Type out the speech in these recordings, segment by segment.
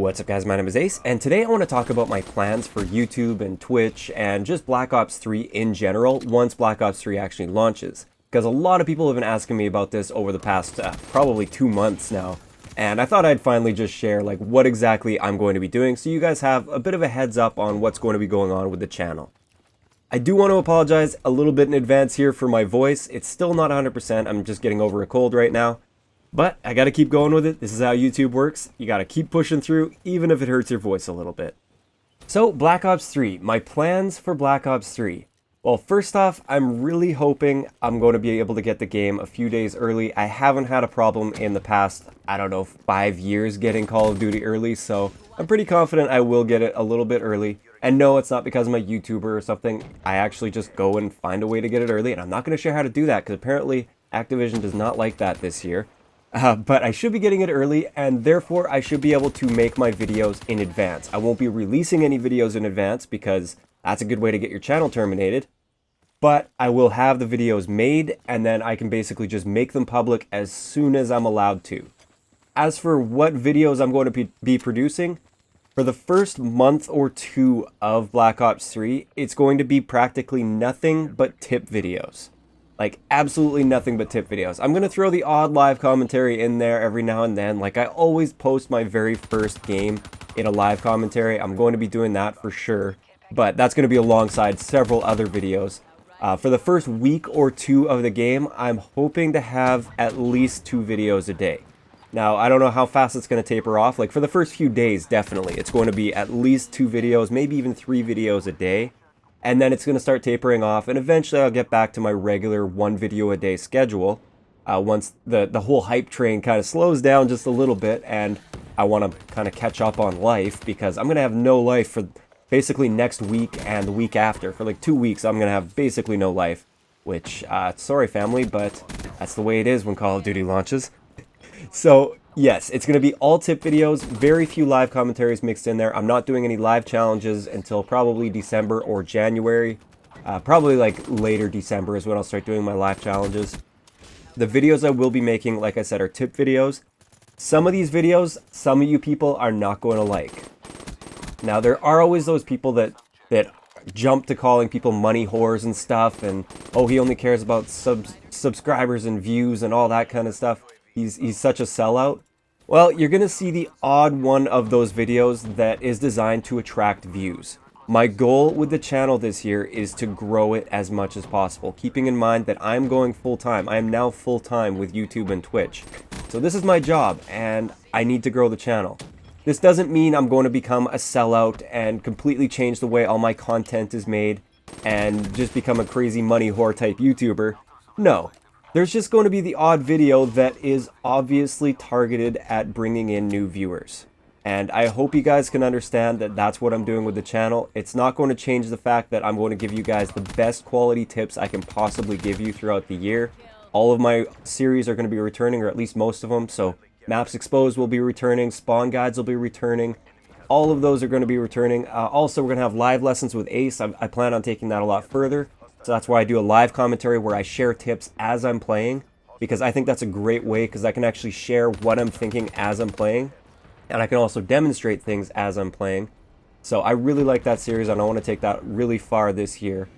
What's up guys, my name is Ace, and today I want to talk about my plans for YouTube and Twitch and just Black Ops 3 in general once Black Ops 3 actually launches. Because a lot of people have been asking me about this over the past probably 2 months now, and I thought I'd finally just share like what exactly I'm going to be doing so you guys have a bit of a heads up on what's going to be going on with the channel. I do want to apologize a little bit in advance here for my voice. It's still not 100%, I'm just getting over a cold right now. But I gotta keep going with it. This is how YouTube works. You gotta keep pushing through, even if it hurts your voice a little bit. So, Black Ops 3. My plans for Black Ops 3. Well, first off, I'm really hoping I'm going to be able to get the game a few days early. I haven't had a problem in the past, 5 years getting Call of Duty early, so I'm pretty confident I will get it a little bit early. And no, it's not because I'm a YouTuber or something. I actually just go and find a way to get it early, and I'm not going to share how to do that, because apparently Activision does not like that this year. But I should be getting it early, and therefore I should be able to make my videos in advance. I won't be releasing any videos in advance because that's a good way to get your channel terminated. But I will have the videos made, and then I can basically just make them public as soon as I'm allowed to. As for what videos I'm going to be producing, for the first month or two of Black Ops 3, it's going to be practically nothing but tip videos. Like, absolutely nothing but tip videos. I'm going to throw the odd live commentary in there every now and then. Like, I always post my very first game in a live commentary. I'm going to be doing that for sure. But that's going to be alongside several other videos. For the first week or two of the game, I'm hoping to have at least 2 videos a day. Now, I don't know how fast it's going to taper off. Like, for the first few days, definitely. It's going to be at least 2 videos, maybe even 3 videos a day. And then it's going to start tapering off, and eventually I'll get back to my regular 1 video a day schedule once the whole hype train kind of slows down just a little bit, and I want to kind of catch up on life, because I'm going to have no life for basically next week and the week after. For like 2 weeks, I'm going to have basically no life, which, sorry family, but that's the way it is when Call of Duty launches. So, yes, it's going to be all tip videos, very few live commentaries mixed in there. I'm not doing any live challenges until probably December or January. Probably like later December is when I'll start doing my live challenges. The videos I will be making, like I said, are tip videos. Some of these videos, some of you people are not going to like. Now, there are always those people that jump to calling people money whores and stuff, and, oh, he only cares about subscribers and views and all that kind of stuff. He's such a sellout. Well, you're going to see the odd one of those videos that is designed to attract views. My goal with the channel this year is to grow it as much as possible, keeping in mind that I'm going full-time. I am now full-time with YouTube and Twitch. So this is my job, and I need to grow the channel. This doesn't mean I'm going to become a sellout and completely change the way all my content is made and just become a crazy money whore type YouTuber. No. There's just going to be the odd video that is obviously targeted at bringing in new viewers. And I hope you guys can understand that that's what I'm doing with the channel. It's not going to change the fact that I'm going to give you guys the best quality tips I can possibly give you throughout the year. All of my series are going to be returning, or at least most of them. So Maps Exposed will be returning, Spawn Guides will be returning. All of those are going to be returning. Also, we're going to have live lessons with Ace. I plan on taking that a lot further. So that's why I do a live commentary where I share tips as I'm playing, because I think that's a great way, because I can actually share what I'm thinking as I'm playing, and I can also demonstrate things as I'm playing. So I really like that series, and I want to take that really far this year.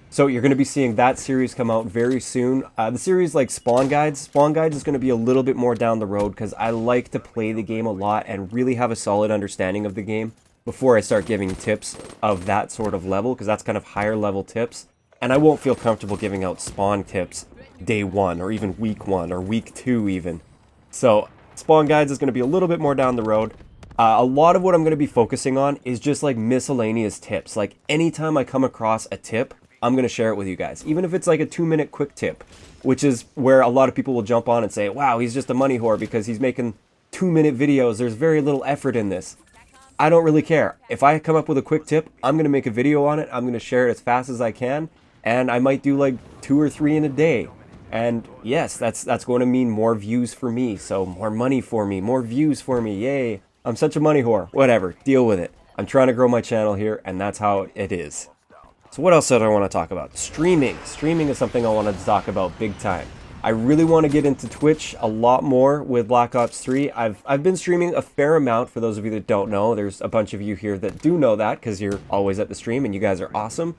So you're going to be seeing that series come out very soon. The series like Spawn Guides is going to be a little bit more down the road, because I like to play the game a lot and really have a solid understanding of the game before I start giving tips of that sort of level, because that's kind of higher level tips. And I won't feel comfortable giving out spawn tips day 1 or even week 1 or week 2 even. So Spawn Guides is going to be a little bit more down the road. A lot of what I'm going to be focusing on is just like miscellaneous tips. Like anytime I come across a tip, I'm going to share it with you guys. Even if it's like a 2-minute quick tip, which is where a lot of people will jump on and say, wow, he's just a money whore because he's making 2-minute videos. There's very little effort in this. I don't really care. If I come up with a quick tip, I'm going to make a video on it. I'm going to share it as fast as I can. And I might do like 2 or 3 in a day. And yes, that's going to mean more views for me. So more money for me, more views for me. Yay. I'm such a money whore. Whatever. Deal with it. I'm trying to grow my channel here, and that's how it is. So what else did I want to talk about? Streaming. Streaming is something I wanted to talk about big time. I really want to get into Twitch a lot more with Black Ops 3. I've been streaming a fair amount. For those of you that don't know, there's a bunch of you here that do know that because you're always at the stream and you guys are awesome.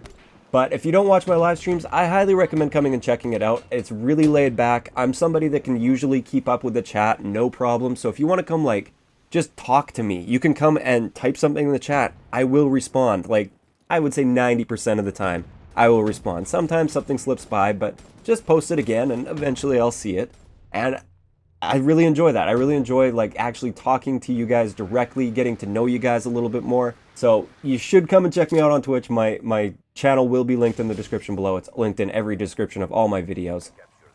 But if you don't watch my live streams, I highly recommend coming and checking it out. It's really laid back. I'm somebody that can usually keep up with the chat, no problem. So if you want to come, like, just talk to me, you can come and type something in the chat. I will respond. Like, I would say 90% of the time, I will respond. Sometimes something slips by, but just post it again and eventually I'll see it. And I really enjoy that. I really enjoy, like, actually talking to you guys directly, getting to know you guys a little bit more. So you should come and check me out on Twitch. My channel will be linked in the description below. It's linked in every description of all my videos.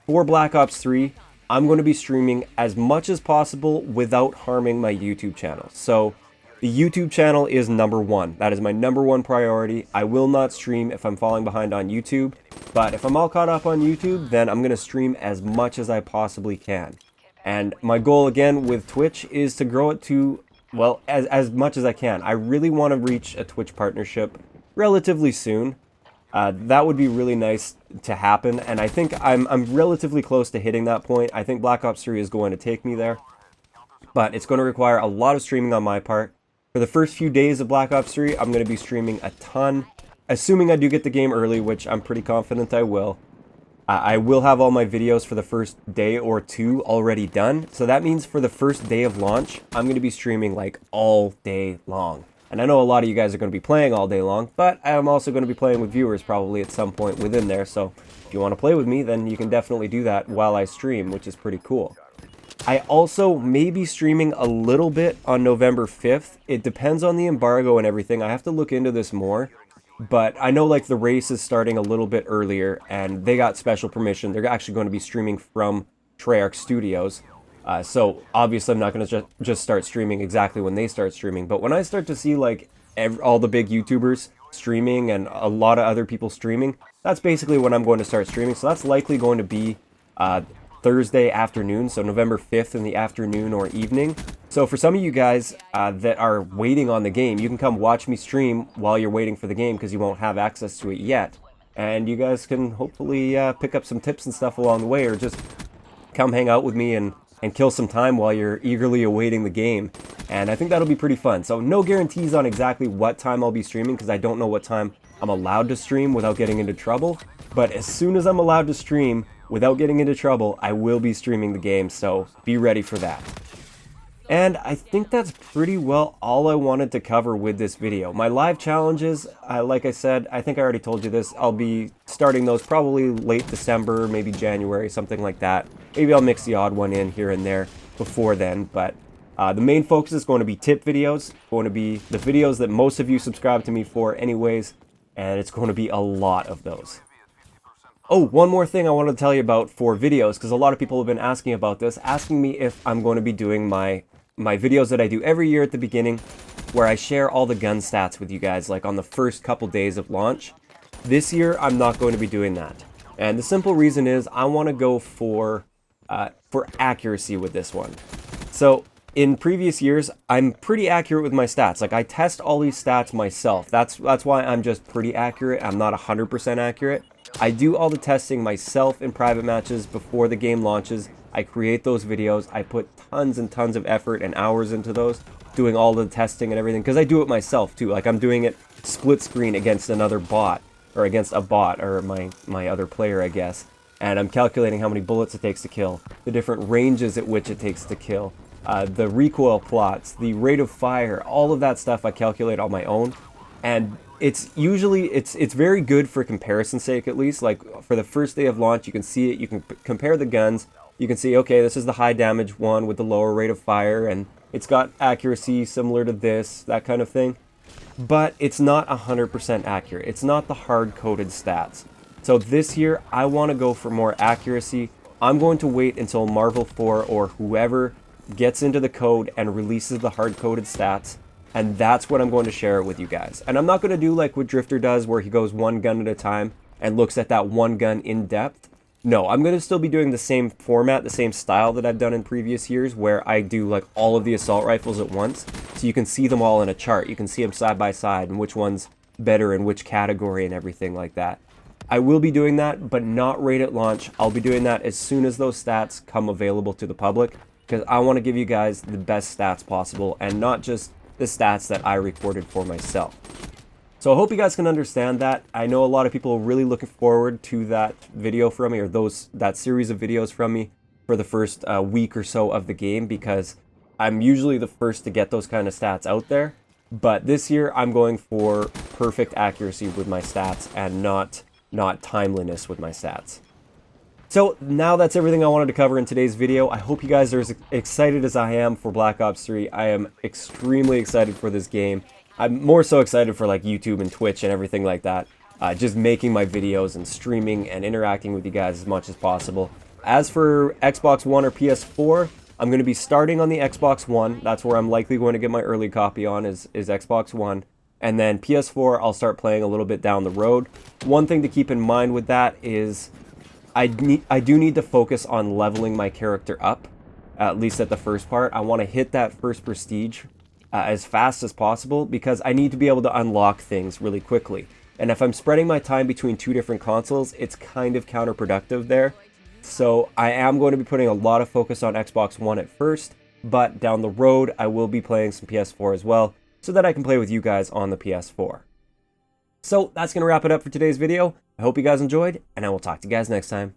For Black Ops 3, I'm going to be streaming as much as possible without harming my YouTube channel. So the YouTube channel is #1. That is my #1 priority. I will not stream if I'm falling behind on YouTube, but if I'm all caught up on YouTube, then I'm going to stream as much as I possibly can. And my goal again with Twitch is to grow it to, well, as much as I can. I really want to reach a Twitch partnership relatively soon. That would be really nice to happen, and I think I'm relatively close to hitting that point. I think Black Ops 3 is going to take me there, but it's going to require a lot of streaming on my part. For the first few days of Black Ops 3, I'm going to be streaming a ton, assuming I do get the game early, which I'm pretty confident I will. I will have all my videos for the first day or two already done, so that means for the first day of launch, I'm going to be streaming like all day long. And I know a lot of you guys are going to be playing all day long, but I'm also going to be playing with viewers probably at some point within there, so if you want to play with me, then you can definitely do that while I stream, which is pretty cool. I also may be streaming a little bit on November 5th. It depends on the embargo and everything. I have to look into this more, but I know like the race is starting a little bit earlier, and they got special permission. They're actually going to be streaming from Treyarch Studios. So obviously I'm not going to just start streaming exactly when they start streaming, but when I start to see like all the big YouTubers streaming and a lot of other people streaming, that's basically when I'm going to start streaming. So that's likely going to be Thursday afternoon, so November 5th in the afternoon or evening. So for some of you guys that are waiting on the game, you can come watch me stream while you're waiting for the game because you won't have access to it yet. And you guys can hopefully pick up some tips and stuff along the way, or just come hang out with me and kill some time while you're eagerly awaiting the game. And I think that'll be pretty fun. So no guarantees on exactly what time I'll be streaming because I don't know what time I'm allowed to stream without getting into trouble. But as soon as I'm allowed to stream without getting into trouble, I will be streaming the game, so be ready for that. And I think that's pretty well all I wanted to cover with this video. My live challenges, like I said, I think I already told you this, I'll be starting those probably late December, maybe January, something like that. Maybe I'll mix the odd one in here and there before then, but the main focus is going to be tip videos, going to be the videos that most of you subscribe to me for anyways, and it's going to be a lot of those. Oh, one more thing I wanted to tell you about for videos, because a lot of people have been asking about this, asking me if I'm going to be doing my videos that I do every year at the beginning, where I share all the gun stats with you guys, like on the first couple days of launch. This year, I'm not going to be doing that. And the simple reason is I want to go for accuracy with this one. So in previous years, I'm pretty accurate with my stats. Like I test all these stats myself. That's why I'm just pretty accurate. I'm not 100% accurate. I do all the testing myself in private matches before the game launches. I create those videos. I put tons and tons of effort and hours into those, doing all the testing and everything, because I do it myself too. Like I'm doing it split screen against another bot, or against a bot, or my other player, I guess. And I'm calculating how many bullets it takes to kill, the different ranges at which it takes to kill, the recoil plots, the rate of fire, all of that stuff I calculate on my own. And it's usually, it's very good for comparison's sake, at least. Like for the first day of launch, you can see it, you can compare the guns, you can see, okay, this is the high damage one with the lower rate of fire, and it's got accuracy similar to this, that kind of thing. But it's not 100% accurate. It's not the hard-coded stats. So this year, I want to go for more accuracy. I'm going to wait until Marvel 4 or whoever gets into the code and releases the hard-coded stats, and that's when I'm going to share it with you guys. And I'm not going to do like what Drifter does, where he goes one gun at a time and looks at that one gun in depth. No, I'm going to still be doing the same format, the same style that I've done in previous years, where I do like all of the assault rifles at once, so you can see them all in a chart. You can see them side by side and which one's better in which category and everything like that. I will be doing that, but not right at launch. I'll be doing that as soon as those stats come available to the public, because I want to give you guys the best stats possible and not just the stats that I recorded for myself. So I hope you guys can understand that. I know a lot of people are really looking forward to that video from me, or that series of videos from me for the first week or so of the game, because I'm usually the first to get those kind of stats out there. But this year I'm going for perfect accuracy with my stats and not timeliness with my stats. So now that's everything I wanted to cover in today's video. I hope you guys are as excited as I am for Black Ops 3. I am extremely excited for this game. I'm more so excited for like YouTube and Twitch and everything like that. Just making my videos and streaming and interacting with you guys as much as possible. As for Xbox One or PS4, I'm going to be starting on the Xbox One. That's where I'm likely going to get my early copy on is Xbox One. And then PS4, I'll start playing a little bit down the road. One thing to keep in mind with that is I do need to focus on leveling my character up, at least at the first part. I want to hit that first prestige as fast as possible because I need to be able to unlock things really quickly. And if I'm spreading my time between two different consoles, it's kind of counterproductive there. So I am going to be putting a lot of focus on Xbox One at first, but down the road I will be playing some PS4 as well, so that I can play with you guys on the PS4. So that's going to wrap it up for today's video. I hope you guys enjoyed, and I will talk to you guys next time.